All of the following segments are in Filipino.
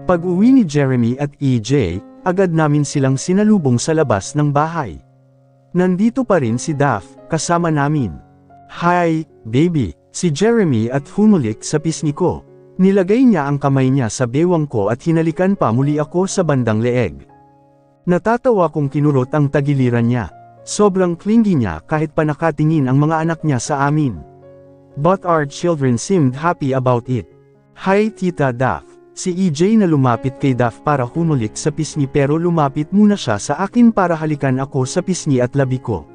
Pag-uwi ni Jeremy at EJ, agad namin silang sinalubong sa labas ng bahay. Nandito pa rin si Daph, kasama namin. "Hi, baby," si Jeremy at humulik sa pisngi ko. Nilagay niya ang kamay niya sa bewang ko at hinalikan pa muli ako sa bandang leeg. Natatawa kong kinurot ang tagiliran niya. Sobrang clingy niya kahit pa nakatingin ang mga anak niya sa amin. But our children seemed happy about it. "Hi Tita Daph." Si EJ na lumapit kay Daph para humulik sa pisngi pero lumapit muna siya sa akin para halikan ako sa pisngi at labi ko.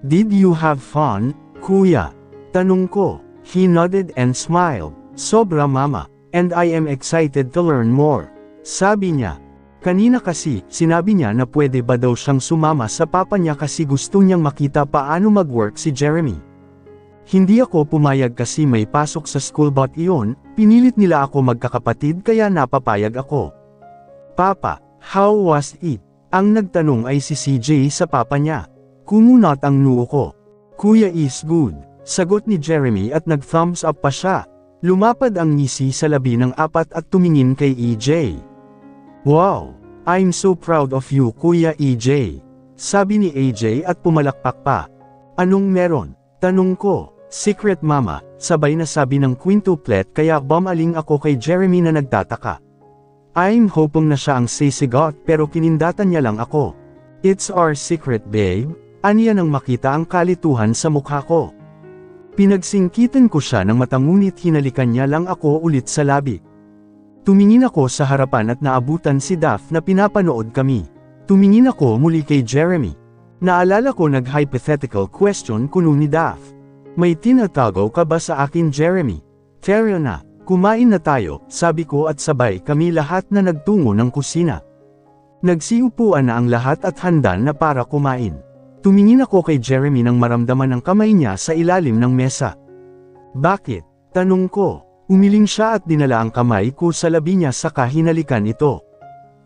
"Did you have fun, kuya?" Tanong ko. He nodded and smiled. "Sobra mama, and I am excited to learn more." Sabi niya. Kanina kasi, sinabi niya na pwede ba daw siyang sumama sa papa niya kasi gusto niyang makita paano mag-work si Jeremy. Hindi ako pumayag kasi may pasok sa school but iyon, pinilit nila ako magkakapatid kaya napapayag ako. "Papa, how was it?" Ang nagtanong ay si CJ sa papa niya. Kumunot ang noo ko. "Kuya is good," sagot ni Jeremy at nag-thumbs up pa siya. Lumapad ang ngisi sa labi ng apat at tumingin kay EJ. "Wow, I'm so proud of you Kuya EJ." Sabi ni AJ at pumalakpak pa. "Anong meron?" Tanong ko. "Secret mama," sabay na sabi ng quintuplet kaya bumaling ako kay Jeremy na nagtataka. I'm hoping na siya ang sisigot pero kinindatan niya lang ako. "It's our secret babe," aniya nang makita ang kalituhan sa mukha ko. Pinagsingkitan ko siya ng mata ngunit hinalikan niya lang ako ulit sa labi. Tumingin ako sa harapan at naabutan si Daph na pinapanood kami. Tumingin ako muli kay Jeremy. Naalala ko nag-hypothetical question kuno ni Daph. "May tinatago ka ba sa akin Jeremy?" "Tara na, kumain na tayo," sabi ko at sabay kami lahat na nagtungo ng kusina. Nagsiupuan na ang lahat at handa na para kumain. Tumingin ako kay Jeremy nang maramdaman ang kamay niya sa ilalim ng mesa. "Bakit?" tanong ko. Umiling siya at dinala ang kamay ko sa labi niya saka hinalikan ito.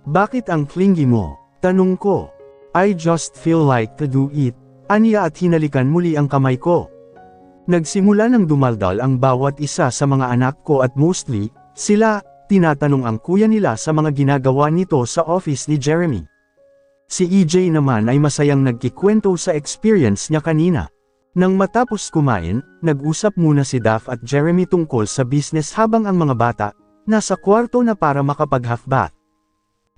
"Bakit ang clingy mo?" tanong ko. "I just feel like to do it," aniya at hinalikan muli ang kamay ko. Nagsimula ng dumaldal ang bawat isa sa mga anak ko at mostly, sila, tinatanong ang kuya nila sa mga ginagawa nito sa office ni Jeremy. Si EJ naman ay masayang nagkikwento sa experience niya kanina. Nang matapos kumain, nag-usap muna si Daph at Jeremy tungkol sa business habang ang mga bata, nasa kwarto na para makapag-half bath.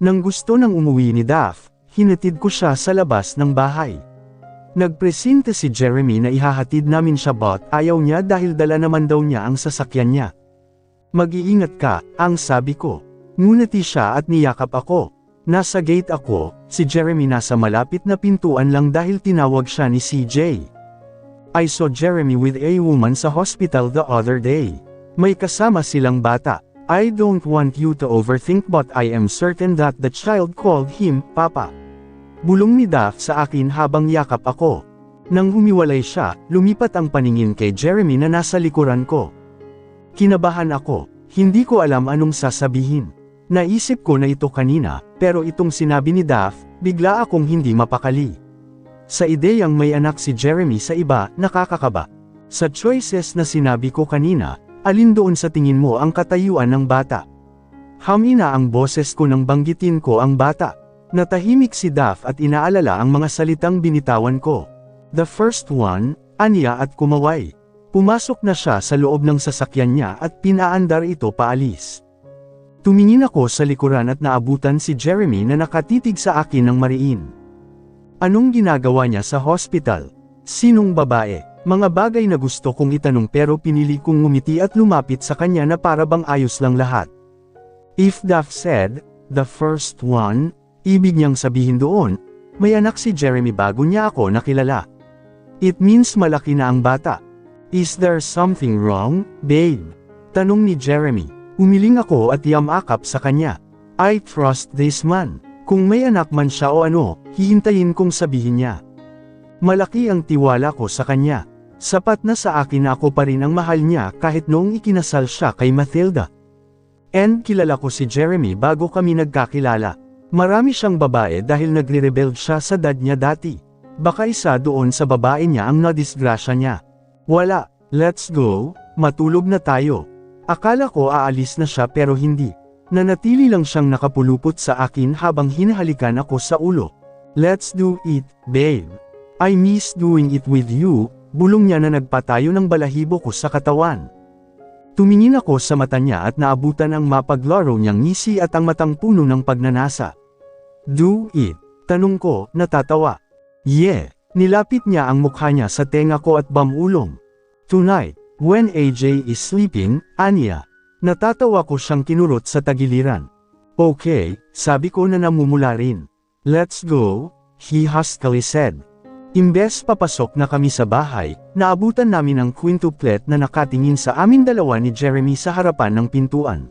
Nang gusto nang umuwi ni Daph, hinatid ko siya sa labas ng bahay. Nagpresente si Jeremy na ihahatid namin siya but ayaw niya dahil dala naman daw niya ang sasakyan niya. "Mag-iingat ka," ang sabi ko. Nguniti siya at niyakap ako. Nasa gate ako, si Jeremy nasa malapit na pintuan lang dahil tinawag siya ni CJ. "I saw Jeremy with a woman sa hospital the other day. May kasama silang bata. I don't want you to overthink but I am certain that the child called him Papa." Bulong ni Daph sa akin habang yakap ako. Nang humiwalay siya, lumipat ang paningin kay Jeremy na nasa likuran ko. Kinabahan ako, hindi ko alam anong sasabihin. Naisip ko na ito kanina, pero itong sinabi ni Daph, bigla akong hindi mapakali. Sa ideyang may anak si Jeremy sa iba, nakakakaba. Sa choices na sinabi ko kanina, alin doon sa tingin mo ang katayuan ng bata? Hamina ang boses ko nang banggitin ko ang bata. Natahimik si Daph at inaalala ang mga salitang binitawan ko. "The first one," aniya at kumaway. Pumasok na siya sa loob ng sasakyan niya at pinaandar ito paalis. Tumingin ako sa likuran at naabutan si Jeremy na nakatitig sa akin ng mariin. Anong ginagawa niya sa hospital? Sinong babae? Mga bagay na gusto kong itanong pero pinili kong ngumiti at lumapit sa kanya na para bang ayos lang lahat. If Daph said, "the first one," ibig niyang sabihin doon, may anak si Jeremy bago niya ako nakilala. It means malaki na ang bata. "Is there something wrong, babe?" tanong ni Jeremy. Umiling ako at yamakap sa kanya. "I trust this man. Kung may anak man siya o ano, hihintayin kong sabihin niya." Malaki ang tiwala ko sa kanya. Sapat na sa akin na ako pa rin ang mahal niya kahit noong ikinasal siya kay Mathilda. And kilala ko si Jeremy bago kami nagkakilala. Marami siyang babae dahil nagre-rebel siya sa dad niya dati. Baka isa doon sa babae niya ang nadisgrasya niya. "Wala, let's go, matulog na tayo." Akala ko aalis na siya pero hindi. Nanatili lang siyang nakapulupot sa akin habang hinahalikan ako sa ulo. Let's do it, babe. I miss doing it with you, bulong niya na nagpatayo ng balahibo ko sa katawan. Tumingin ako sa mata niya at naabutan ang mapaglaro niyang ngisi at ang matang puno ng pagnanasa. Do it? Tanong ko, natatawa. Yeah. Nilapit niya ang mukha niya sa tenga ko at bamulong. Tonight, when AJ is sleeping, Anya. Natatawa ko siyang kinurot sa tagiliran. Okay, sabi ko na namumula rin. Let's go, he huskily said. Imbes papasok na kami sa bahay, naabutan namin ang quintuplet na nakatingin sa amin dalawa ni Jeremy sa harapan ng pintuan.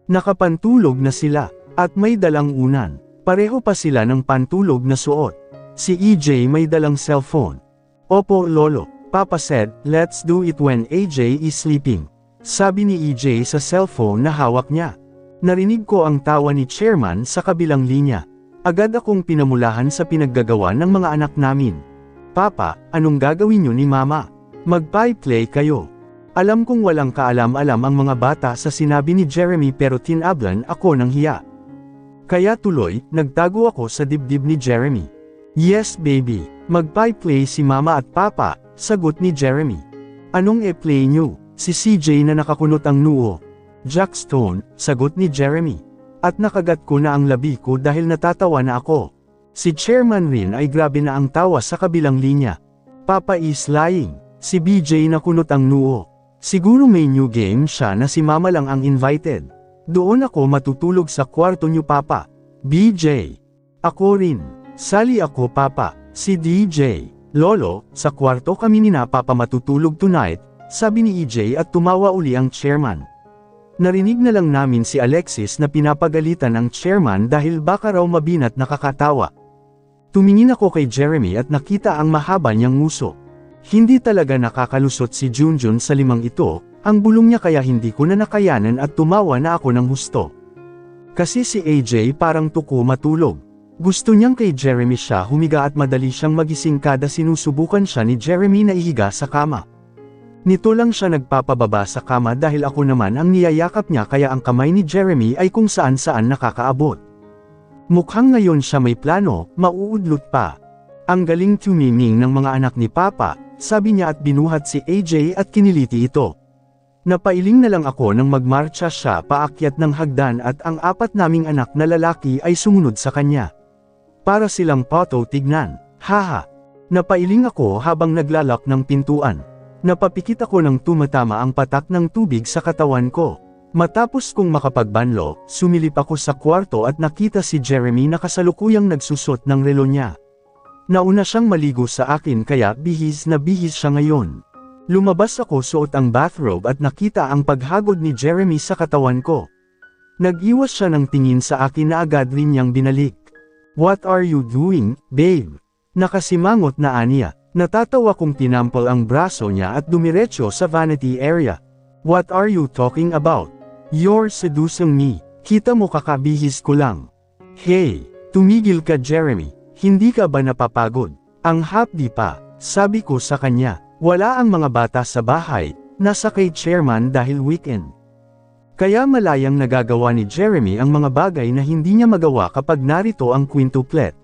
Nakapantulog na sila, at may dalang unan. Pareho pa sila ng pantulog na suot. Si EJ may dalang cellphone. Opo lolo, Papa said, let's do it when AJ is sleeping. Sabi ni EJ sa cellphone na hawak niya. Narinig ko ang tawa ni chairman sa kabilang linya. Agad akong pinamulahan sa pinaggagawa ng mga anak namin. Papa, anong gagawin niyo ni Mama? Magpa-play kayo. Alam kong walang kaalam-alam ang mga bata sa sinabi ni Jeremy pero tinablan ako ng hiya. Kaya tuloy, nagtago ako sa dibdib ni Jeremy. Yes baby, magpa-play si Mama at Papa, sagot ni Jeremy. Anong e-play niyo? Si CJ na nakakunot ang noo. Jackstone, sagot ni Jeremy. At nakagat ko na ang labi ko dahil natatawa na ako. Si chairman rin ay grabe na ang tawa sa kabilang linya. Papa is lying. Si BJ na kunot ang noo. Siguro may new game siya na si Mama lang ang invited. Doon ako matutulog sa kwarto niyo Papa. BJ. Ako rin. Sali ako Papa. Si DJ. Lolo, sa kwarto kami ni na Papa matutulog tonight, sabi ni EJ at tumawa uli ang chairman. Narinig na lang namin si Alexis na pinapagalitan ang chairman dahil baka raw mabinat nakakatawa. Tumingin ako kay Jeremy at nakita ang mahaba niyang nguso. Hindi talaga nakakalusot si Junjun sa limang ito, ang bulong niya kaya hindi ko na nakayanan at tumawa na ako ng husto. Kasi si AJ parang tuko matulog. Gusto niyang kay Jeremy siya humiga at madali siyang magising kada sinusubukan siya ni Jeremy na ihiga sa kama. Nito lang siya nagpapababa sa kama dahil ako naman ang niyayakap niya kaya ang kamay ni Jeremy ay kung saan-saan nakakaabot. Mukhang ngayon siya may plano, mauudlot pa. Ang galing tumiming ng mga anak ni Papa, sabi niya at binuhat si AJ at kiniliti ito. Napailing na lang ako nang magmarcha siya paakyat ng hagdan at ang apat naming anak na lalaki ay sumunod sa kanya. Para silang poto tignan. Haha. Napailing ako habang naglalak ng pintuan. Napapikit ako nang tumatama ang patak ng tubig sa katawan ko. Matapos kong makapagbanlo, sumilip ako sa kwarto at nakita si Jeremy na kasalukuyang nagsusot ng relo niya. Nauna siyang maligo sa akin kaya bihis na bihis siya ngayon. Lumabas ako suot ang bathrobe at nakita ang paghagod ni Jeremy sa katawan ko. Nag-iwas siya ng tingin sa akin na agad rin niyang binalik. What are you doing, babe? Nakasimangot na aniya. Natatawa kong tinampol ang braso niya at dumiretso sa vanity area. What are you talking about? You're seducing me. Kita mo kakabihis ko lang. Hey, tumigil ka Jeremy. Hindi ka ba napapagod? Ang hapdi pa, sabi ko sa kanya. Wala ang mga bata sa bahay, nasa kay chairman dahil weekend. Kaya malayang nagagawa ni Jeremy ang mga bagay na hindi niya magawa kapag narito ang quintuplet.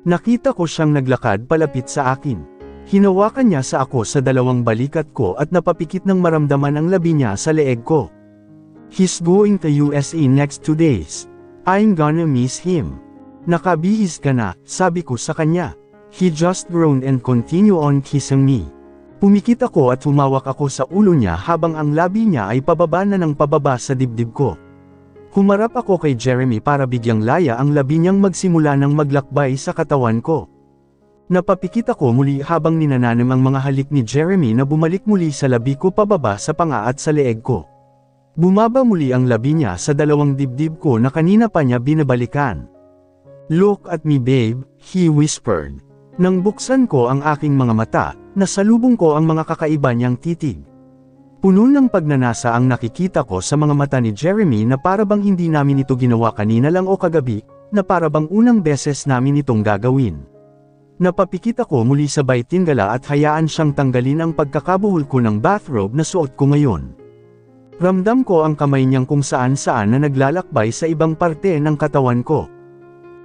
Nakita ko siyang naglakad palapit sa akin. Hinawakan niya sa ako sa dalawang balikat ko at napapikit ng maramdaman ang labi niya sa leeg ko. He's going to USA next 2 days. I'm gonna miss him. Nakabihis ka na, sabi ko sa kanya. He just groaned and continued on kissing me. Pumikit ako at humawak ako sa ulo niya habang ang labi niya ay pababa na ng pababa sa dibdib ko. Humarap ako kay Jeremy para bigyang laya ang labi niyang magsimula ng maglakbay sa katawan ko. Napapikit ako muli habang ninananam ang mga halik ni Jeremy na bumalik muli sa labi ko pababa sa panga at sa leeg ko. Bumaba muli ang labi niya sa dalawang dibdib ko na kanina pa niya binabalikan. Look at me babe, he whispered. Nang buksan ko ang aking mga mata, nasalubong ko ang mga kakaiba niyang titig. Puno ng pagnanasa ang nakikita ko sa mga mata ni Jeremy na parabang hindi namin ito ginawa kanina lang o kagabi, na parabang unang beses namin itong gagawin. Napapikit ako muli sabay tinggala at hayaan siyang tanggalin ang pagkakabuhol ko ng bathrobe na suot ko ngayon. Ramdam ko ang kamay niyang kung saan-saan na naglalakbay sa ibang parte ng katawan ko.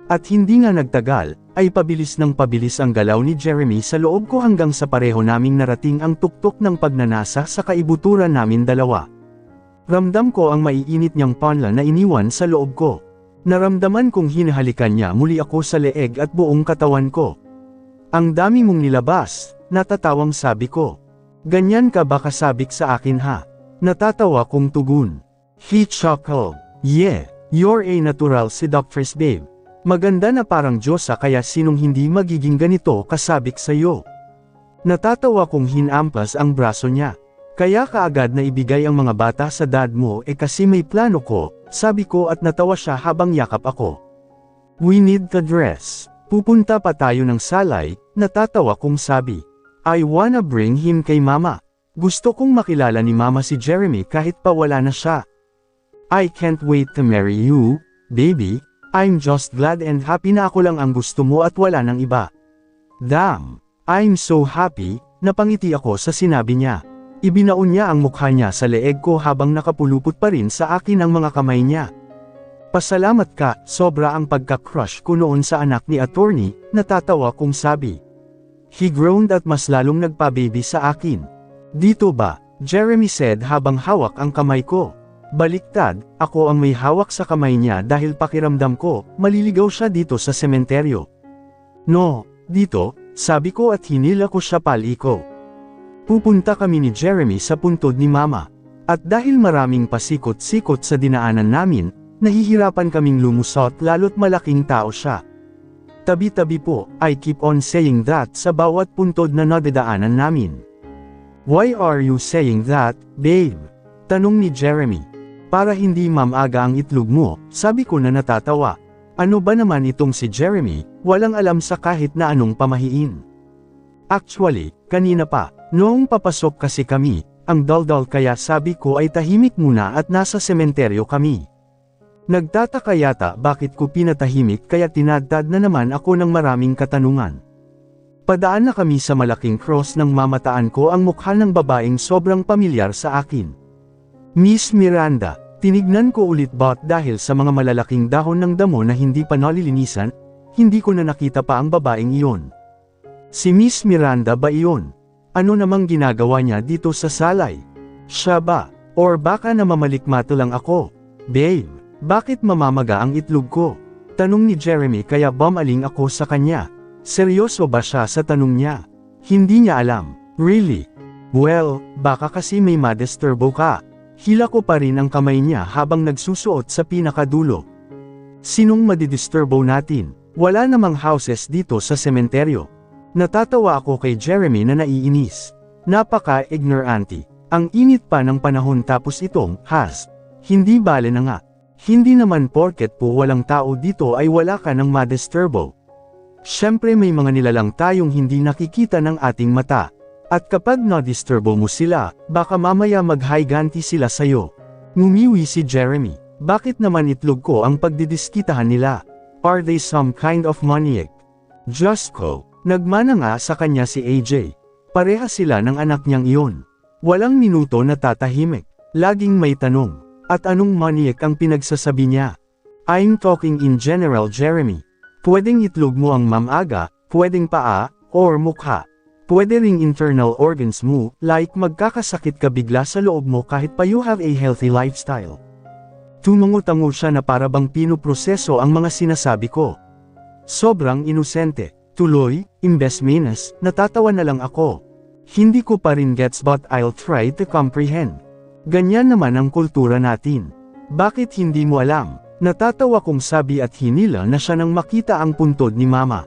At hindi nga nagtagal, ay pabilis ng pabilis ang galaw ni Jeremy sa loob ko hanggang sa pareho naming narating ang tuktok ng pagnanasa sa kaibuturan namin dalawa. Ramdam ko ang maiinit niyang panla na iniwan sa loob ko. Naramdaman kong hinahalikan niya muli ako sa leeg at buong katawan ko. Ang dami mong nilabas, natatawang sabi ko. Ganyan ka ba kasabik sa akin ha? Natatawa kong tugon. He chuckled. Yeah, you're a natural seductress babe. Maganda na parang Diyosa kaya sinong hindi magiging ganito kasabik sa'yo. Natatawa kong hinampas ang braso niya. Kaya kaagad na ibigay ang mga bata sa dad mo kasi may plano ko, sabi ko at natawa siya habang yakap ako. We need the dress. Pupunta pa tayo ng salay, natatawa kong sabi. I wanna bring him kay mama. Gusto kong makilala ni mama si Jeremy kahit pa wala na siya. I can't wait to marry you, baby. I'm just glad and happy na ako lang ang gusto mo at wala nang iba. Damn, I'm so happy, napangiti ako sa sinabi niya. Ibinaon niya ang mukha niya sa leeg ko habang nakapulupot pa rin sa akin ang mga kamay niya. Pasalamat ka, sobra ang pagka-crush ko noon sa anak ni attorney, natatawa kong sabi. He groaned at mas lalong nagpa-baby sa akin. Dito ba? Jeremy said habang hawak ang kamay ko. Baliktad, ako ang may hawak sa kamay niya dahil pakiramdam ko, maliligaw siya dito sa sementeryo. No, dito, sabi ko at hinila ko siya paliko. Pupunta kami ni Jeremy sa puntod ni mama. At dahil maraming pasikot-sikot sa dinaanan namin, nahihirapan kaming lumusot lalo't malaking tao siya. Tabi-tabi po, I keep on saying that sa bawat puntod na nadadaanan namin. Why are you saying that, babe? Tanong ni Jeremy. Para hindi mamaga ang itlog mo, sabi ko na natatawa. Ano ba naman itong si Jeremy, walang alam sa kahit na anong pamahiin. Actually, kanina pa, noong papasok kasi kami, ang daldal kaya sabi ko ay tahimik muna at nasa sementeryo kami. Nagtataka yata bakit ko pinatahimik kaya tinadtad na naman ako ng maraming katanungan. Padaan na kami sa malaking cross nang mamataan ko ang mukha ng babaeng sobrang pamilyar sa akin. Miss Miranda, tinignan ko ulit dahil sa mga malalaking dahon ng damo na hindi pa nalilinisan, hindi ko na nakita pa ang babaeng iyon. Si Miss Miranda ba iyon? Ano namang ginagawa niya dito sa salay? Siya ba? Or baka namamalikmato lang ako? Babe, bakit mamamaga ang itlog ko? Tanong ni Jeremy kaya bumaling ako sa kanya. Seryoso ba siya sa tanong niya? Hindi niya alam. Really? Well, baka kasi may madisturbo ka. Hila ko pa rin ang kamay niya habang nagsusuot sa pinakadulo. Sinong madidisturbo natin? Wala namang houses dito sa sementeryo. Natatawa ako kay Jeremy na naiinis. Napaka-ignorante. Ang init pa ng panahon tapos itong, hindi bale na nga. Hindi naman porket po walang tao dito ay wala ka ng madisturbo. Siyempre may mga nilalang tayong hindi nakikita ng ating mata. At kapag na-disturbo mo sila, baka mamaya mag-higanti sila sayo. Ngumiwi si Jeremy. Bakit naman itlog ko ang pagdidiskitahan nila? Are they some kind of maniac? Just ko. Nagmana nga sa kanya si AJ. Pareha sila ng anak niyang iyon. Walang minuto na tatahimik. Laging may tanong. At anong maniac ang pinagsasabi niya? I'm talking in general Jeremy. Pwedeng itlog mo ang mamaga, pwedeng paa, or mukha. Pwede ring internal organs mo, like magkakasakit ka bigla sa loob mo kahit pa you have a healthy lifestyle. Tumungo-tango siya na para bang pinoproseso ang mga sinasabi ko. Sobrang inosente. Tuloy, imbes menas, natatawa na lang ako. Hindi ko pa rin gets but I'll try to comprehend. Ganyan naman ang kultura natin. Bakit hindi mo alam? Natatawa kong sabi at hinila na siya nang makita ang puntod ni mama.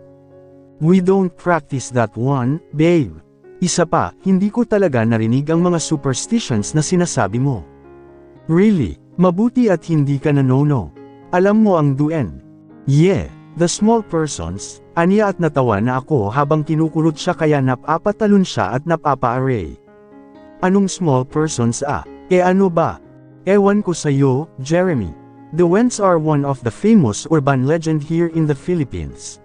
We don't practice that one, babe. Isa pa, hindi ko talaga narinig ang mga superstitions na sinasabi mo. Really, mabuti at hindi ka nanono. Alam mo ang duen. Yeah, the small persons, aniya at natawa na ako habang kinukulot siya kaya napapatalon siya at napapa-array. Anong small persons ano ba? Ewan ko sa'yo, Jeremy. The Wens are one of the famous urban legend here in the Philippines.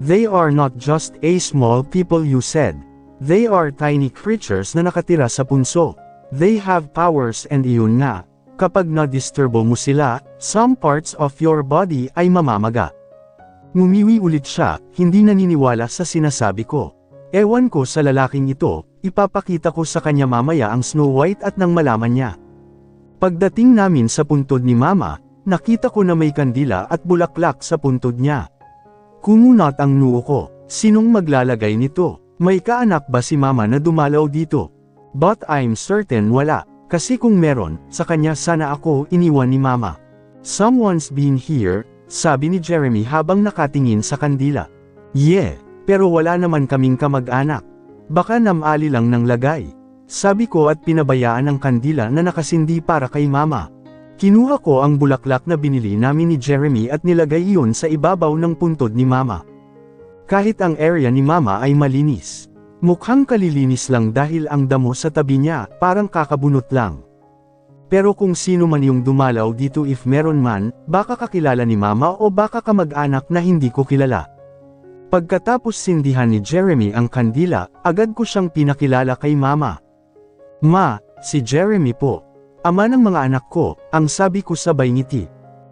They are not just a small people you said. They are tiny creatures na nakatira sa punso. They have powers and iyon nga, kapag na-disturbo mo sila, some parts of your body ay mamamaga. Ngumiwi ulit siya, hindi naniniwala sa sinasabi ko. Ewan ko sa lalaking ito, ipapakita ko sa kanya mamaya ang Snow White at nang malaman niya. Pagdating namin sa puntod ni Mama, nakita ko na may kandila at bulaklak sa puntod niya. Kumunat ang noo ko, sinong maglalagay nito? May kaanak ba si Mama na dumalaw dito? But I'm certain wala, kasi kung meron, sa kanya sana ako iniwan ni Mama. Someone's been here, sabi ni Jeremy habang nakatingin sa kandila. Yeah, pero wala naman kaming kamag-anak. Baka namali lang ng lagay. Sabi ko at pinabayaan ang kandila na nakasindi para kay Mama. Kinuha ko ang bulaklak na binili namin ni Jeremy at nilagay iyon sa ibabaw ng puntod ni Mama. Kahit ang area ni Mama ay malinis. Mukhang kalilinis lang dahil ang damo sa tabi niya, parang kakabunot lang. Pero kung sino man yung dumalaw dito if meron man, baka kakilala ni Mama o baka kamag-anak na hindi ko kilala. Pagkatapos sindihan ni Jeremy ang kandila, agad ko siyang pinakilala kay Mama. Ma, si Jeremy po. Ama ng mga anak ko, ang sabi ko sabay ngiti.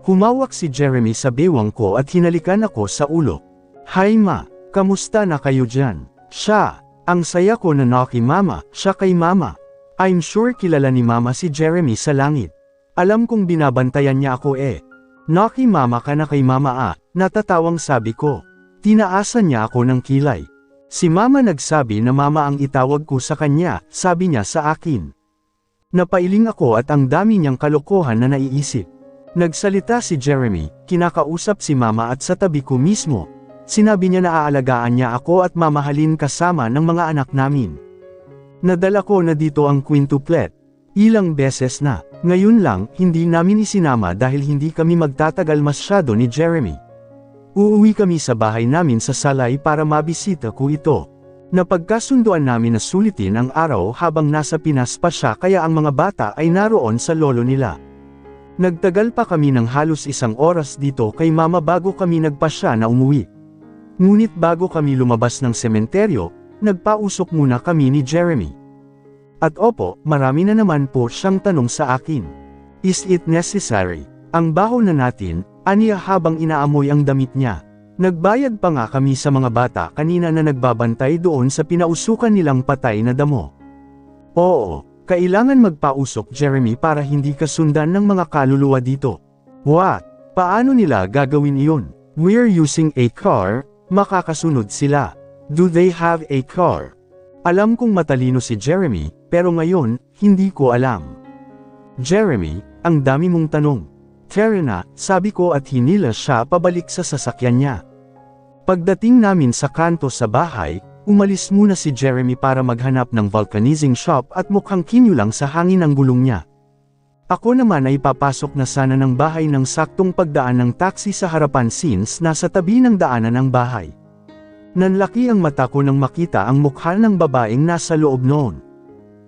Humawak si Jeremy sa bewang ko at hinalikan ako sa ulo. Hi Ma, kamusta na kayo dyan? Siya. Ang saya ko na kay Mama, siya kay Mama. I'm sure kilala ni Mama si Jeremy sa langit. Alam kong binabantayan niya ako eh. Naki Mama ka na kay Mama natatawang sabi ko. Tinaasan niya ako ng kilay. Si Mama nagsabi na Mama ang itawag ko sa kanya, sabi niya sa akin. Napailing ako at ang dami niyang kalokohan na naiisip. Nagsalita si Jeremy, kinakausap si Mama at sa tabi ko mismo. Sinabi niya na aalagaan niya ako at mamahalin kasama ng mga anak namin. Nadala ko na dito ang quintuplet. Ilang beses na. Ngayon lang, hindi namin isinama dahil hindi kami magtatagal masyado ni Jeremy. Uuwi kami sa bahay namin sa Salay para mabisita ko ito. Napagkasunduan namin na sulitin ang araw habang nasa Pinas pa siya kaya ang mga bata ay naroon sa lolo nila. Nagtagal pa kami ng halos 1 oras dito kay Mama bago kami nagpasya na umuwi. Ngunit bago kami lumabas ng sementeryo, nagpausok muna kami ni Jeremy. At opo, marami na naman po siyang tanong sa akin. Is it necessary? Ang baho na natin, aniya habang inaamoy ang damit niya. Nagbayad pa nga kami sa mga bata kanina na nagbabantay doon sa pinausukan nilang patay na damo. Oo, kailangan magpausok Jeremy para hindi kasundan ng mga kaluluwa dito. What? Paano nila gagawin iyon? We're using a car. Makakasunod sila. Do they have a car? Alam kong matalino si Jeremy, pero ngayon, hindi ko alam. Jeremy, ang dami mong tanong. Karina, sabi ko at hinila siya pabalik sa sasakyan niya. Pagdating namin sa kanto sa bahay, umalis muna si Jeremy para maghanap ng vulcanizing shop at mukhang kinulang sa hangin ang gulong niya. Ako naman ay papasok na sana ng bahay ng saktong pagdaan ng taxi sa harapan since nasa tabi ng daanan ng bahay. Nanlaki ang mata ko nang makita ang mukha ng babaeng nasa loob noon.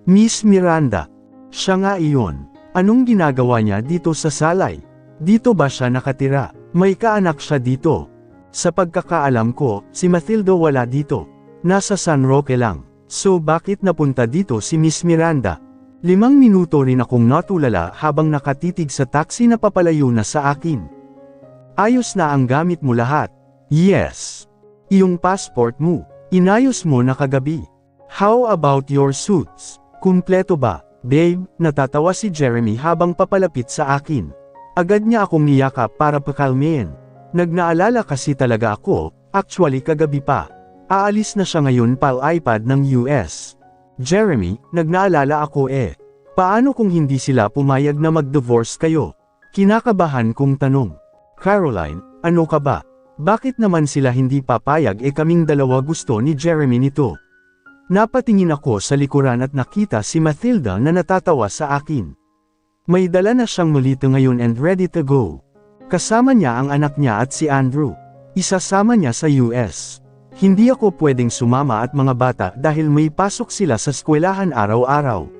Miss Miranda. Siya nga iyon. Anong ginagawa niya dito sa Salay? Dito ba siya nakatira? May kaanak siya dito. Sa pagkakaalam ko, si Mathilda wala dito. Nasa San Roque lang. So bakit napunta dito si Miss Miranda? 5 minuto rin akong natulala habang nakatitig sa taxi na papalayo na sa akin. Ayos na ang gamit mo lahat. Yes. Iyong passport mo. Inayos mo na kagabi. How about your suits? Kumpleto ba? Babe, natatawa si Jeremy habang papalapit sa akin. Agad niya akong niyakap para pakalmain. Nagnaalala kasi talaga ako, actually kagabi pa. Aalis na siya ngayon pal iPad ng US. Jeremy, nagnaalala ako eh. Paano kung hindi sila pumayag na mag-divorce kayo? Kinakabahan kong tanong. Caroline, ano ka ba? Bakit naman sila hindi papayag kaming dalawa gusto ni Jeremy nito? Napatingin ako sa likuran at nakita si Mathilda na natatawa sa akin. May dala na siyang mulito ngayon and ready to go. Kasama niya ang anak niya at si Andrew. Isasama niya sa US. Hindi ako pwedeng sumama at mga bata dahil may pasok sila sa eskwelahan araw-araw.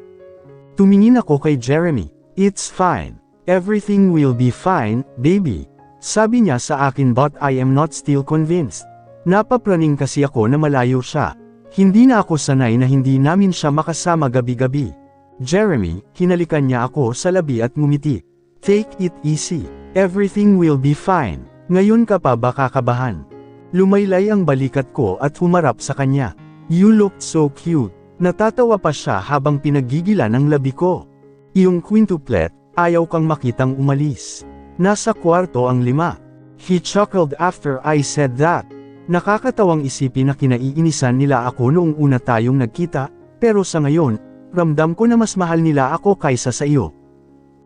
Tumingin ako kay Jeremy. It's fine. Everything will be fine, baby. Sabi niya sa akin but I am not still convinced. Napapraning kasi ako na malayo siya. Hindi na ako sanay na hindi namin siya makasama gabi-gabi. Jeremy, hinalikan niya ako sa labi at ngumiti. Take it easy. Everything will be fine. Ngayon ka pa ba kakabahan? Lumaylay ang balikat ko at humarap sa kanya. You looked so cute. Natatawa pa siya habang pinagigilan ang labi ko. Iyong quintuplet, ayaw kang makitang umalis. Nasa kwarto ang 5. He chuckled after I said that. Nakakatawang isipin na kinaiinisan nila ako noong una tayong nagkita, pero sa ngayon, ramdam ko na mas mahal nila ako kaysa sa iyo.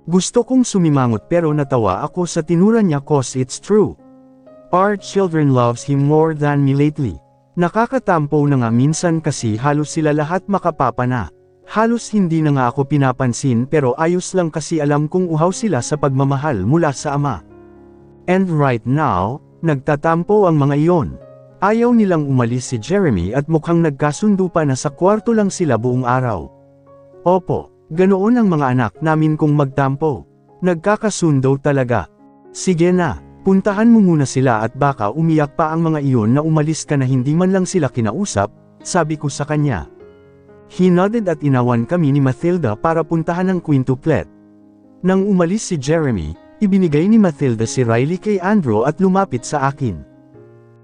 Gusto kong sumimangot pero natawa ako sa tinura niya cause it's true. Our children loves him more than me lately. Nakakatampo na nga minsan kasi halos sila lahat makapapa na. Halos hindi na nga ako pinapansin pero ayos lang kasi alam kong uhaw sila sa pagmamahal mula sa ama. And right now, nagtatampo ang mga iyon. Ayaw nilang umalis si Jeremy at mukhang nagkasundo pa na sa kwarto lang sila buong araw. Opo, ganoon ang mga anak namin kung magtampo. Nagkakasundo talaga. Sige na, puntahan mo muna sila at baka umiyak pa ang mga iyon na umalis ka na hindi man lang sila kinausap, sabi ko sa kanya. He nodded at inawan kami ni Mathilda para puntahan ang quintuplet. Nang umalis si Jeremy, ibinigay ni Mathilda si Riley kay Andrew at lumapit sa akin.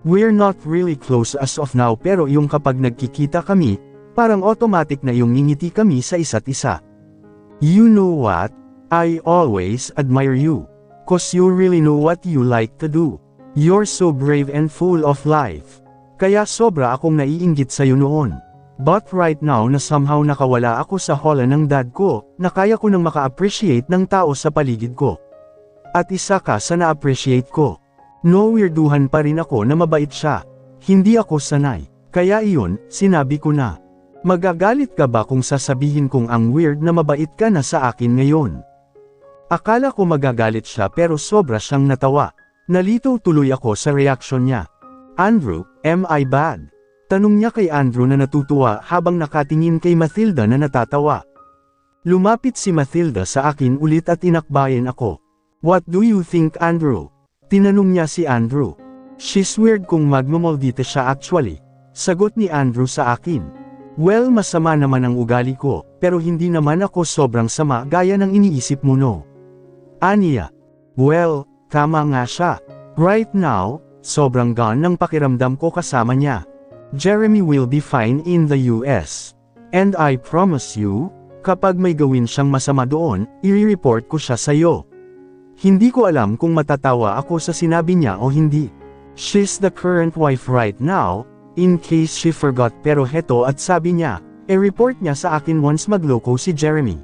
We're not really close as of now pero yung kapag nagkikita kami, parang automatic na yung ngingiti kami sa isa't isa. You know what? I always admire you. Cause you really know what you like to do. You're so brave and full of life. Kaya sobra akong naiinggit sa'yo noon. But right now na somehow nakawala ako sa hola ng dad ko, na kaya ko nang maka-appreciate ng tao sa paligid ko. At isa ka sa na-appreciate ko. No, weirduhan pa rin ako na mabait siya. Hindi ako sanay. Kaya iyon, sinabi ko na. Magagalit ka ba kung sasabihin kong ang weird na mabait ka na sa akin ngayon? Akala ko magagalit siya pero sobra siyang natawa. Nalito tuloy ako sa reaksyon niya. Andrew, am I bad? Tanong niya kay Andrew na natutuwa habang nakatingin kay Mathilda na natatawa. Lumapit si Mathilda sa akin ulit at inakbayan ako. What do you think, Andrew? Tinanong niya si Andrew. She's weird kung magmamoldita siya actually. Sagot ni Andrew sa akin. Well, masama naman ang ugali ko, pero hindi naman ako sobrang sama gaya ng iniisip mo no. Aniya. Well, tama nga siya. Right now, sobrang gone ng pakiramdam ko kasama niya. Jeremy will be fine in the US. And I promise you, kapag may gawin siyang masama doon, i-report ko siya sa'yo. Hindi ko alam kung matatawa ako sa sinabi niya o hindi. She's the current wife right now, in case she forgot pero heto at sabi niya, report niya sa akin once magloko si Jeremy.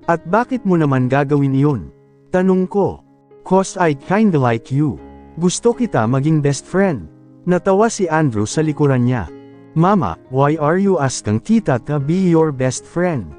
At bakit mo naman gagawin iyon? Tanong ko. Cause I kinda like you. Gusto kita maging best friend. Natawa si Andrew sa likuran niya. Mama, why are you asking tita to be your best friend?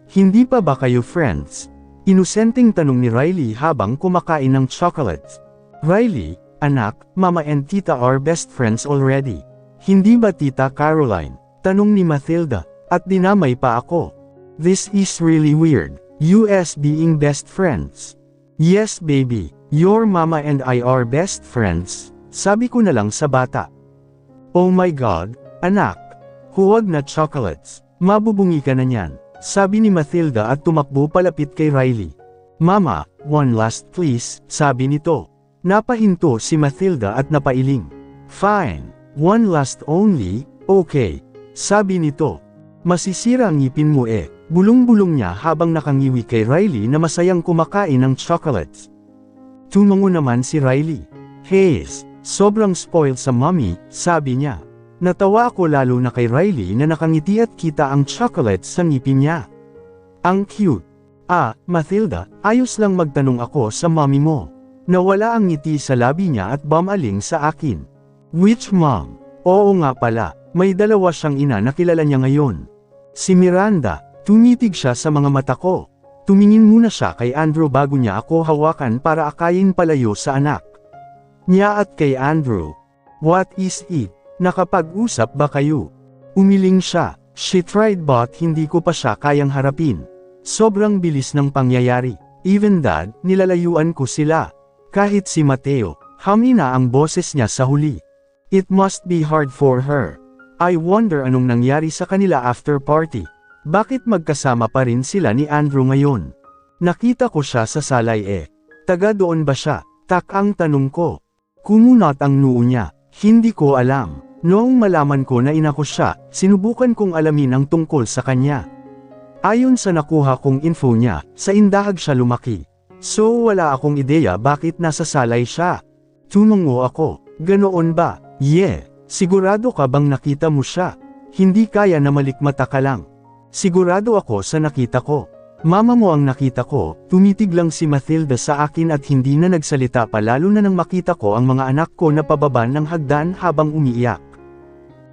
Hindi pa ba kayo friends? Inosenteng tanong ni Riley habang kumakain ng chocolates. Riley, anak, mama and tita are best friends already. Hindi ba tita Caroline? Tanong ni Mathilda, at dinamay pa ako. This is really weird. US being best friends. Yes baby, your mama and I are best friends. Sabi ko na lang sa bata. Oh my God, anak. Huwag na chocolates. Mabubungi ka na niyan. Sabi ni Mathilda at tumakbo palapit kay Riley. Mama, one last please, sabi nito. Napahinto si Mathilda at napailing. Fine, one last only, okay, sabi nito. Masisira ang ngipin mo eh, bulong-bulong niya habang nakangiwi kay Riley na masayang kumakain ng chocolates. Tumango naman si Riley. Haze, sobrang spoiled sa mommy, sabi niya. Natawa ako lalo na kay Riley na nakangiti at kita ang chocolates sa ngipin niya. Ang cute. Mathilda, ayos lang magtanong ako sa mommy mo. Nawala ang ngiti sa labi niya at bumaling sa akin. Which mom? Oo nga pala, may dalawa siyang ina na kilala niya ngayon. Si Miranda, tumitig siya sa mga mata ko. Tumingin muna siya kay Andrew bago niya ako hawakan para akayin palayo sa anak niya at kay Andrew. What is it? Nakapag-usap ba kayo? Umiling siya. She tried but hindi ko pa siya kayang harapin. Sobrang bilis ng pangyayari. Even dad, nilalayuan ko sila. Kahit si Mateo, hamina ang boses niya sa huli. It must be hard for her. I wonder anong nangyari sa kanila after party. Bakit magkasama pa rin sila ni Andrew ngayon? Nakita ko siya sa salay eh. Taga doon ba siya? Ang tanong ko. Kumunot ang noo niya. Hindi ko alam. Noong malaman ko na ina ko siya, sinubukan kong alamin ang tungkol sa kanya. Ayon sa nakuha kong info niya, sa Indahag siya lumaki. So wala akong ideya bakit nasa salay siya. Tumungo ako. Ganoon ba? Yeah. Sigurado ka bang nakita mo siya? Hindi kaya na malikmata ka lang. Sigurado ako sa nakita ko. Mama mo ang nakita ko. Tumitig lang si Mathilda sa akin at hindi na nagsalita pa lalo na nang makita ko ang mga anak ko na pababa ng hagdan habang umiiyak.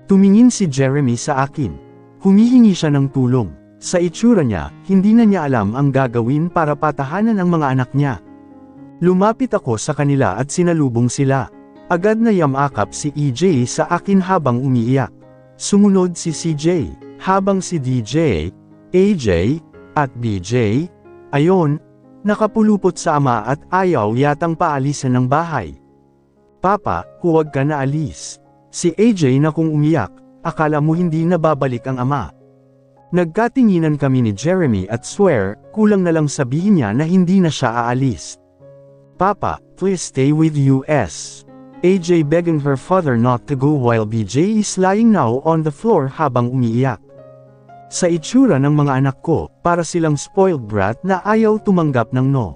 Tumingin si Jeremy sa akin. Humihingi siya ng tulong. Sa itsura niya, hindi na niya alam ang gagawin para patahanan ang mga anak niya. Lumapit ako sa kanila at sinalubong sila. Agad na yamakap si EJ sa akin habang umiiyak. Sumunod si CJ, habang si DJ, AJ, at BJ, ayon, nakapulupot sa ama at ayaw yatang paalisan ng bahay. Papa, huwag ka na alis. Si AJ na kung umiyak, akala mo hindi na babalik ang ama. Nagkatinginan kami ni Jeremy at swear, kulang na lang sabihin niya na hindi na siya aalis. Papa, please stay with us. AJ begging her father not to go while BJ is lying now on the floor habang umiiyak. Sa itsura ng mga anak ko, para silang spoiled brat na ayaw tumanggap ng no.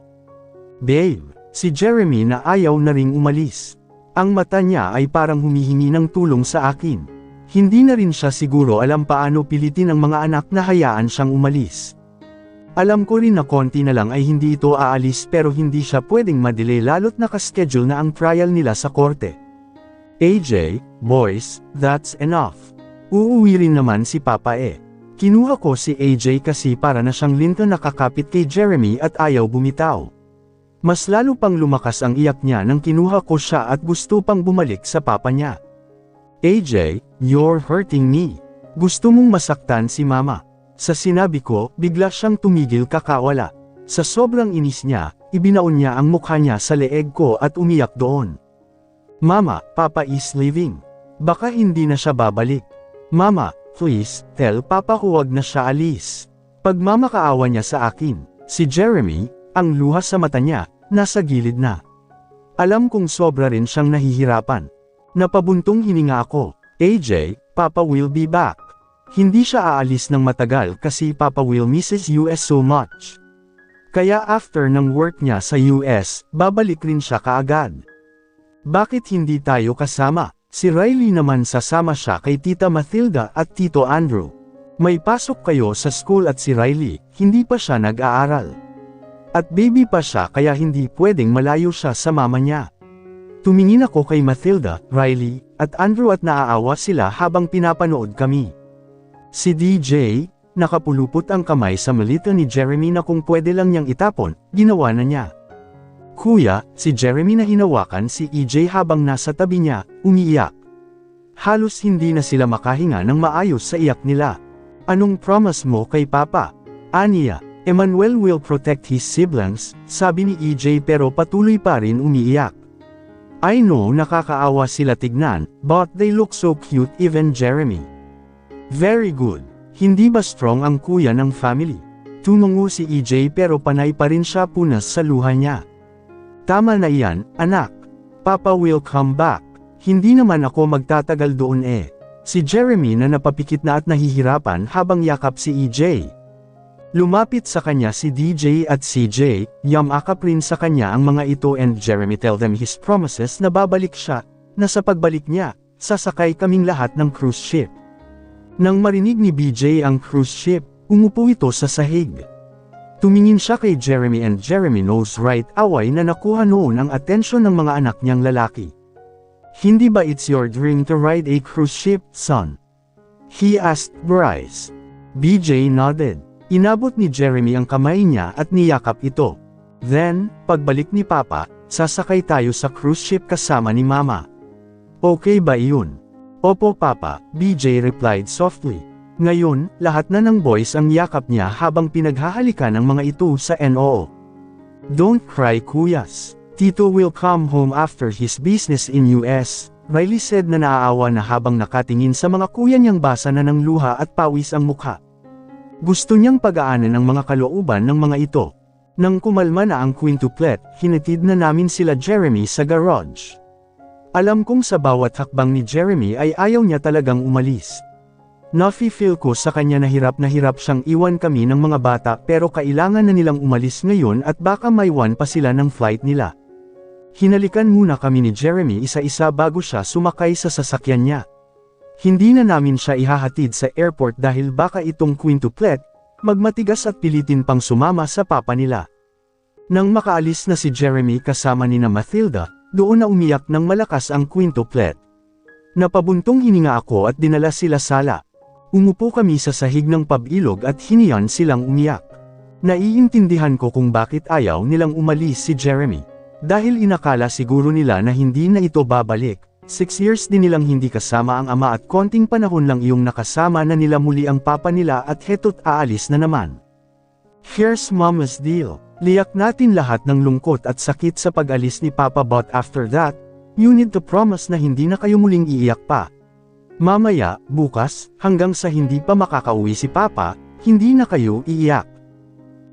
Babe, si Jeremy na ayaw na ring umalis. Ang mata niya ay parang humihingi ng tulong sa akin. Hindi na rin siya siguro alam paano pilitin ang mga anak na hayaan siyang umalis. Alam ko rin na konti na lang ay hindi ito aalis pero hindi siya pwedeng madelay lalo't nakaschedule na ang trial nila sa korte. AJ, boys, that's enough. Uuwi rin naman si Papa eh. Kinuha ko si AJ kasi para na siyang linto nakakapit kay Jeremy at ayaw bumitaw. Mas lalo pang lumakas ang iyak niya nang kinuha ko siya at gusto pang bumalik sa papa niya. AJ, you're hurting me. Gusto mong masaktan si Mama. Sa sinabi ko, bigla siyang tumigil kakawala. Sa sobrang inis niya, ibinaon niya ang mukha niya sa leeg ko at umiyak doon. Mama, Papa is leaving. Baka hindi na siya babalik. Mama, please, tell Papa huwag na siya alis. Pagmamakaawa niya sa akin, si Jeremy, ang luha sa mata niya, nasa gilid na. Alam kong sobra rin siyang nahihirapan. Napabuntong hininga ako. AJ, Papa will be back. Hindi siya aalis ng matagal kasi Papa will misses US so much. Kaya after ng work niya sa US, babalik rin siya kaagad. Bakit hindi tayo kasama? Si Riley naman sasama siya kay Tita Mathilda at Tito Andrew. May pasok kayo sa school at si Riley, hindi pa siya nag-aaral. At baby pa siya kaya hindi pwedeng malayo siya sa mama niya. Tumingin ako kay Mathilda, Riley, at Andrew at naaawa sila habang pinapanood kami. Si DJ, nakapulupot ang kamay sa malita ni Jeremy na kung pwede lang niyang itapon, ginawa na niya. Kuya, si Jeremy na hinawakan si EJ habang nasa tabi niya, umiiyak. Halos hindi na sila makahinga ng maayos sa iyak nila. Anong promise mo kay Papa? Aniya, Emmanuel will protect his siblings, sabi ni EJ pero patuloy pa rin umiiyak. I know nakakaawa sila tignan, but they look so cute even Jeremy. Very good. Hindi ba strong ang kuya ng family? Tumungo si EJ pero panay pa rin siya punas sa luha niya. Tama na iyan, anak. Papa will come back. Hindi naman ako magtatagal doon eh. Si Jeremy na napapikit na at nahihirapan habang yakap si EJ. Lumapit sa kanya si DJ at CJ, yamakap rin sa kanya ang mga ito and Jeremy tell them his promises na babalik siya, na sa pagbalik niya, sasakay kaming lahat ng cruise ship. Nang marinig ni BJ ang cruise ship, umupo ito sa sahig. Tumingin siya kay Jeremy and Jeremy knows right away na nakuha noon ang atensyon ng mga anak niyang lalaki. Hindi ba it's your dream to ride a cruise ship, son? He asked Bryce. BJ nodded. Inabot ni Jeremy ang kamay niya at niyakap ito. Then, pagbalik ni Papa, sasakay tayo sa cruise ship kasama ni Mama. Okay ba iyon? Opo Papa, BJ replied softly. Ngayon, lahat na ng boys ang yakap niya habang pinaghahalikan ng mga ito sa NOO. Don't cry kuyas. Tito will come home after his business in US, Riley said na naaawa na habang nakatingin sa mga kuya niyang basa na ng luha at pawis ang mukha. Gusto niyang pagaanan ang mga kalooban ng mga ito. Nang kumalma na ang quintuplet, hinatid na namin sila Jeremy sa garage. Alam kong sa bawat hakbang ni Jeremy ay ayaw niya talagang umalis. Nafi-feel ko sa kanya na hirap siyang iwan kami ng mga bata pero kailangan na nilang umalis ngayon at baka maiwan pa sila ng flight nila. Hinalikan muna kami ni Jeremy isa-isa bago siya sumakay sa sasakyan niya. Hindi na namin siya ihahatid sa airport dahil baka itong quintuplet, magmatigas at pilitin pang sumama sa papa nila. Nang makaalis na si Jeremy kasama nina Mathilda, doon na umiyak ng malakas ang quintuplet. Napabuntong hininga ako at dinala sila sala. Umupo kami sa sahig ng pabilog at hiniyan silang umiyak. Naiintindihan ko kung bakit ayaw nilang umalis si Jeremy. Dahil inakala siguro nila na hindi na ito babalik. 6 years din nilang hindi kasama ang ama at konting panahon lang iyong nakasama na nila muli ang papa nila at heto't aalis na naman. Here's mama's deal. Liyak natin lahat ng lungkot at sakit sa pag-alis ni papa but after that, you need to promise na hindi na kayo muling iiyak pa. Mamaya, bukas, hanggang sa hindi pa makakauwi si papa, hindi na kayo iiyak.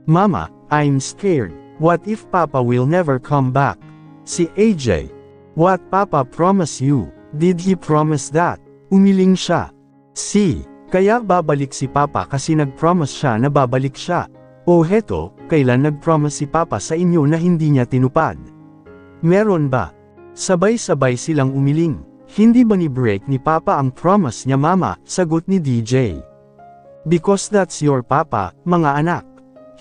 Mama, I'm scared. What if papa will never come back? Si AJ. What papa promise you? Did he promise that? Umiling siya. Kaya babalik si papa kasi nag-promise siya na babalik siya. O heto, kailan nag-promise si papa sa inyo na hindi niya tinupad? Meron ba? Sabay-sabay silang umiling. Hindi ba ni-break ni papa ang promise niya mama? Sagot ni DJ. Because that's your papa, mga anak.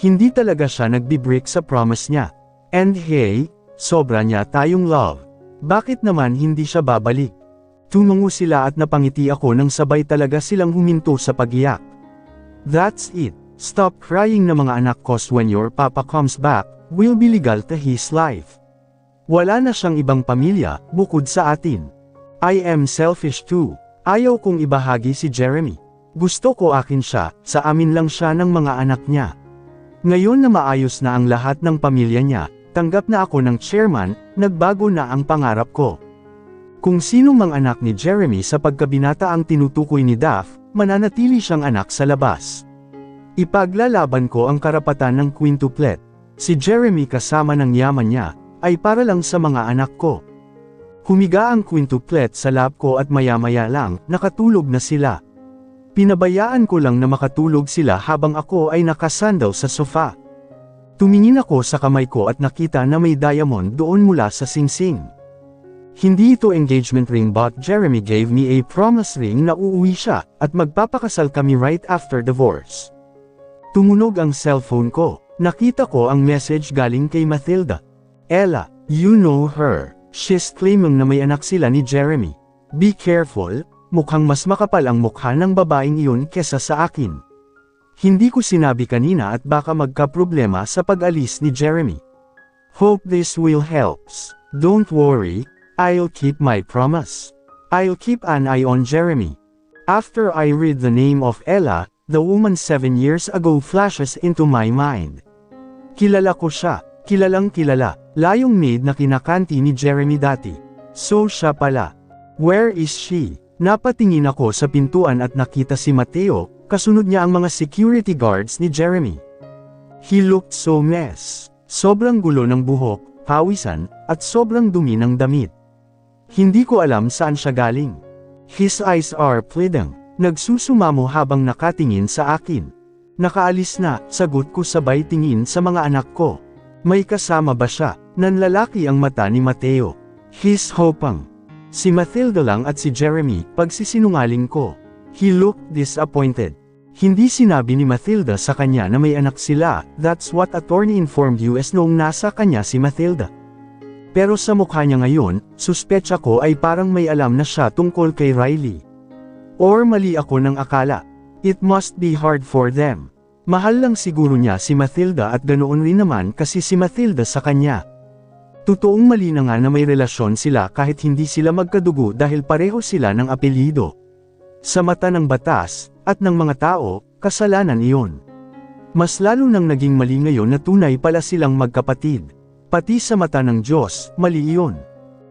Hindi talaga siya nagbi-break sa promise niya. And hey, sobra niya tayong love. Bakit naman hindi siya babalik? Tumungo sila at napangiti ako nang sabay talaga silang huminto sa pag-iyak. That's it. Stop crying na mga anak cause when your papa comes back, we'll be legal to his life. Wala na siyang ibang pamilya, bukod sa atin. I am selfish too. Ayaw kong ibahagi si Jeremy. Gusto ko akin siya, sa amin lang siya ng mga anak niya. Ngayon na maayos na ang lahat ng pamilya niya, tanggap na ako ng chairman, nagbago na ang pangarap ko. Kung sinong mang anak ni Jeremy sa pagkabinata ang tinutukoy ni Daph, mananatili siyang anak sa labas. Ipaglalaban ko ang karapatan ng quintuplet. Si Jeremy kasama ng yaman niya, ay para lang sa mga anak ko. Humiga ang quintuplet sa lap ko at maya-maya lang, nakatulog na sila. Pinabayaan ko lang na makatulog sila habang ako ay nakasandal sa sofa. Tumingin ako sa kamay ko at nakita na may diamond doon mula sa singsing. Hindi ito engagement ring but Jeremy gave me a promise ring na uuwi siya at magpapakasal kami right after divorce. Tumunog ang cellphone ko. Nakita ko ang message galing kay Mathilda. Ella, you know her. She's claiming na may anak sila ni Jeremy. Be careful, mukhang mas makapal ang mukha ng babaeng iyon kesa sa akin. Hindi ko sinabi kanina at baka magka-problema sa pag-alis ni Jeremy. Hope this will helps. Don't worry, I'll keep my promise. I'll keep an eye on Jeremy. After I read the name of Ella, the woman 7 years ago flashes into my mind. Kilala ko siya, kilalang kilala, layong maid na kinakanti ni Jeremy dati. So siya pala. Where is she? Napatingin ako sa pintuan at nakita si Mateo, kasunod niya ang mga security guards ni Jeremy. He looked so mess. Sobrang gulo ng buhok, pawisan, at sobrang dumi ng damit. Hindi ko alam saan siya galing. His eyes are pleading. Nagsusumamo habang nakatingin sa akin. Nakaalis na, sagot ko sabay tingin sa mga anak ko. May kasama ba siya? Nanlalaki ang mata ni Mateo. He's hoping. Si Mathilda lang at si Jeremy, pagsisinungaling ko. He looked disappointed. Hindi sinabi ni Mathilda sa kanya na may anak sila, that's what attorney informed US noong nasa kanya si Mathilda. Pero sa mukha niya ngayon, suspetsa ko ay parang may alam na siya tungkol kay Riley. Or mali ako ng akala. It must be hard for them. Mahal lang siguro niya si Mathilda at ganoon rin naman kasi si Mathilda sa kanya. Totoong mali na nga na may relasyon sila kahit hindi sila magkadugo dahil pareho sila ng apelyido. Sa mata ng batas, at ng mga tao, kasalanan iyon. Mas lalo nang naging mali ngayon na tunay pala silang magkapatid. Pati sa mata ng Diyos, mali iyon.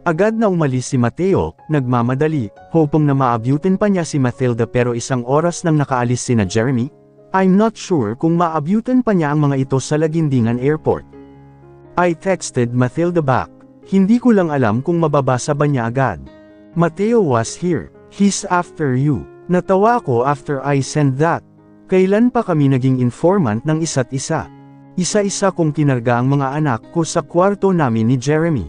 Agad na umalis si Mateo, nagmamadali, hoping na maabutin pa niya si Mathilda pero 1 oras nang nakaalis sina Jeremy, I'm not sure kung maabutan pa niya ang mga ito sa Lagindingan Airport. I texted Mathilda back. Hindi ko lang alam kung mababasa ba niya agad. Mateo was here. He's after you. Natawa ko after I sent that. Kailan pa kami naging informant ng isa't isa? Isa-isa kong kinarga ang mga anak ko sa kwarto namin ni Jeremy.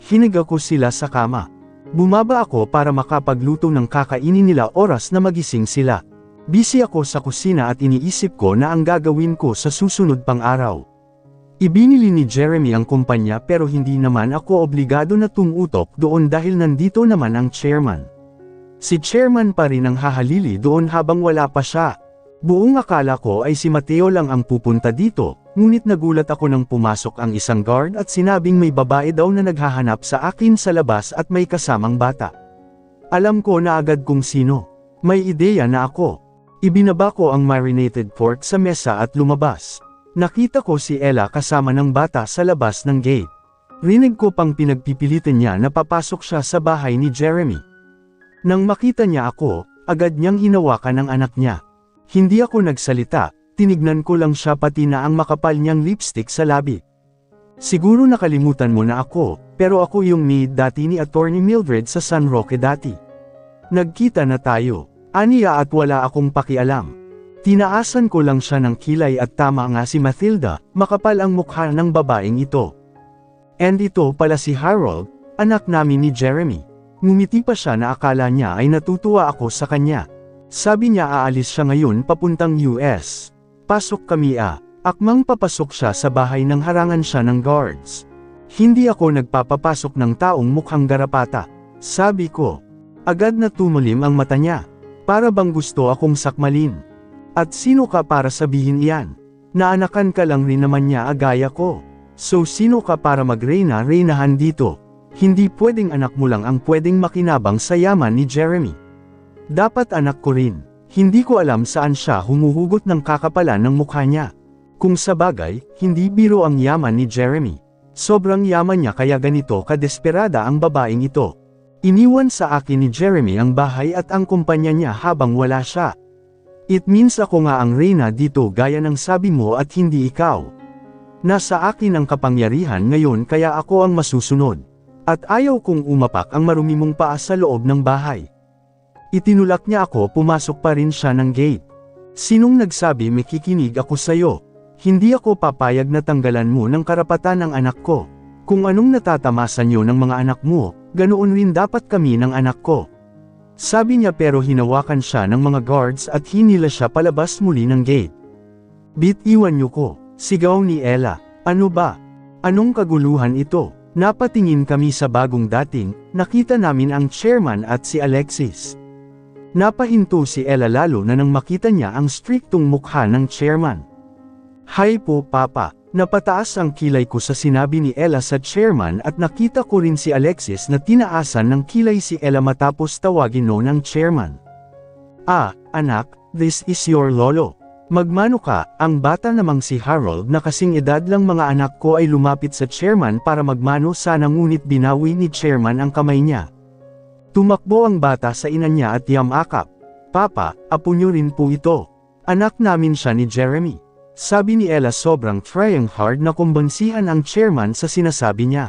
Hiniga ko sila sa kama. Bumaba ako para makapagluto ng kakainin nila oras na magising sila. Busy ako sa kusina at iniisip ko na ang gagawin ko sa susunod pang araw. Ibinili ni Jeremy ang kumpanya pero hindi naman ako obligado na tumutok doon dahil nandito naman ang chairman. Si chairman pa rin ang hahalili doon habang wala pa siya. Buong akala ko ay si Mateo lang ang pupunta dito, ngunit nagulat ako nang pumasok ang isang guard at sinabing may babae daw na naghahanap sa akin sa labas at may kasamang bata. Alam ko na agad kung sino. May ideya na ako. Ibinaba ko ang marinated pork sa mesa at lumabas. Nakita ko si Ella kasama ng bata sa labas ng gate. Rinig ko pang pinagpipilitan niya na papasok siya sa bahay ni Jeremy. Nang makita niya ako, agad niyang hinawakan ang anak niya. Hindi ako nagsalita, tinignan ko lang siya pati na ang makapal niyang lipstick sa labi. Siguro nakalimutan mo na ako, pero ako yung maid dati ni Attorney Mildred sa San Roque dati. Nagkita na tayo. Aniya at wala akong pakialam. Tinaasan ko lang siya ng kilay at tama nga si Mathilda, makapal ang mukha ng babaeng ito. And ito pala si Harold, anak namin ni Jeremy. Ngumiti pa siya na akala niya ay natutuwa ako sa kanya. Sabi niya aalis siya ngayon papuntang US. Pasok kami Akmang papasok siya sa bahay nang harangan siya ng guards. Hindi ako nagpapapasok ng taong mukhang garapata. Sabi ko. Agad na tumulim ang mata niya. Para bang gusto akong sakmalin. At sino ka para sabihin iyan? Naanakan ka lang rin naman niya agaya ko. So sino ka para magreyna-reynahan dito? Hindi pwedeng anak mo lang ang pwedeng makinabang sa yaman ni Jeremy. Dapat anak ko rin. Hindi ko alam saan siya humuhugot ng kakapalan ng mukha niya. Kung sabagay, hindi biro ang yaman ni Jeremy. Sobrang yaman niya kaya ganito kadesperada ang babaeng ito. Iniwan sa akin ni Jeremy ang bahay at ang kumpanya niya habang wala siya. It means ako nga ang reyna dito gaya ng sabi mo at hindi ikaw. Nasa akin ang kapangyarihan ngayon kaya ako ang masusunod. At ayaw kong umapak ang marumi mong paa sa loob ng bahay. Itinulak niya ako pumasok pa rin siya ng gate. Sinong nagsabi makikinig ako sayo? Hindi ako papayag na tanggalan mo ng karapatan ng anak ko. Kung anong natatamasan niyo ng mga anak mo, ganoon rin dapat kami ng anak ko. Sabi niya pero hinawakan siya ng mga guards at hinila siya palabas muli ng gate. Bitiwan niyo ko, sigaw ni Ella. Ano ba? Anong kaguluhan ito? Napatingin kami sa bagong dating, nakita namin ang chairman at si Alexis. Napahinto si Ella lalo na nang makita niya ang striktong mukha ng chairman. Hi po papa. Napataas ang kilay ko sa sinabi ni Ella sa chairman at nakita ko rin si Alexis na tinaasan ng kilay si Ella matapos tawagin no ng chairman. Anak, this is your lolo. Magmano ka, ang bata namang si Harold na kasing edad lang mga anak ko ay lumapit sa chairman para magmano sana ngunit binawi ni chairman ang kamay niya. Tumakbo ang bata sa ina niya at yamakap. Papa, apo niyo rin po ito. Anak namin siya ni Jeremy. Sabi ni Ella sobrang trying hard na kumbansihan ang chairman sa sinasabi niya.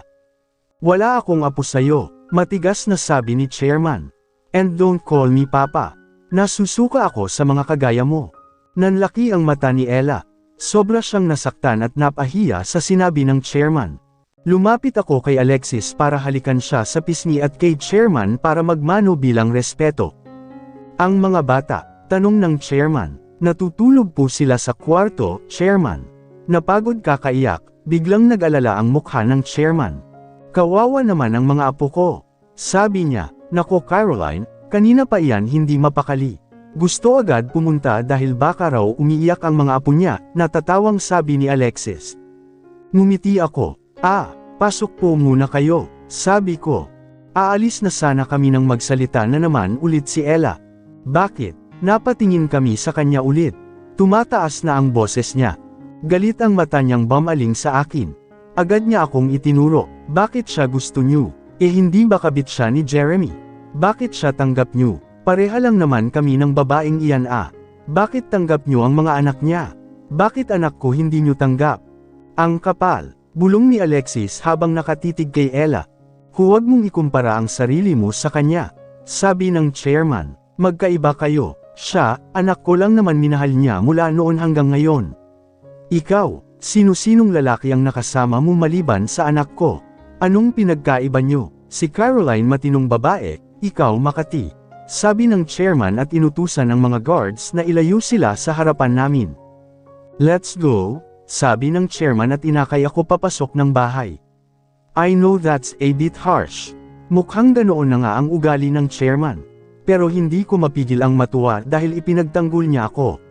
Wala akong apo sayo, matigas na sabi ni chairman. And don't call me papa. Nasusuka ako sa mga kagaya mo. Nanlaki ang mata ni Ella. Sobra siyang nasaktan at napahiya sa sinabi ng chairman. Lumapit ako kay Alexis para halikan siya sa pisngi at kay chairman para magmano bilang respeto. Ang mga bata, tanong ng chairman. Natutulog po sila sa kwarto, chairman. Napagod kakaiyak, biglang nag-alala ang mukha ng chairman. Kawawa naman ang mga apo ko. Sabi niya, nako Caroline, kanina pa iyan hindi mapakali. Gusto agad pumunta dahil baka raw umiiyak ang mga apo niya, natatawang sabi ni Alexis. Ngumiti ako, pasok po muna kayo, sabi ko. Aalis na sana kami nang magsalita na naman ulit si Ella. Bakit? Napatingin kami sa kanya ulit. Tumataas na ang boses niya. Galit ang mata niyang bumaling sa akin. Agad niya akong itinuro. Bakit siya gusto niyo? Hindi ba kabit siya ni Jeremy? Bakit siya tanggap niyo? Pareha lang naman kami ng babaeng iyan Bakit tanggap niyo ang mga anak niya? Bakit anak ko hindi niyo tanggap? Ang kapal, bulong ni Alexis habang nakatitig kay Ella. Huwag mong ikumpara ang sarili mo sa kanya. Sabi ng chairman, magkaiba kayo. Siya, anak ko lang naman minahal niya mula noon hanggang ngayon. Ikaw, sino-sinong lalaki ang nakasama mo maliban sa anak ko? Anong pinagkaiba niyo? Si Caroline matinong babae, ikaw Makati. Sabi ng chairman at inutusan ng mga guards na ilayo sila sa harapan namin. Let's go, sabi ng chairman at inakay ako papasok ng bahay. I know that's a bit harsh. Mukhang ganoon na nga ang ugali ng chairman. Pero hindi ko mapigil ang matuwa dahil ipinagtanggol niya ako.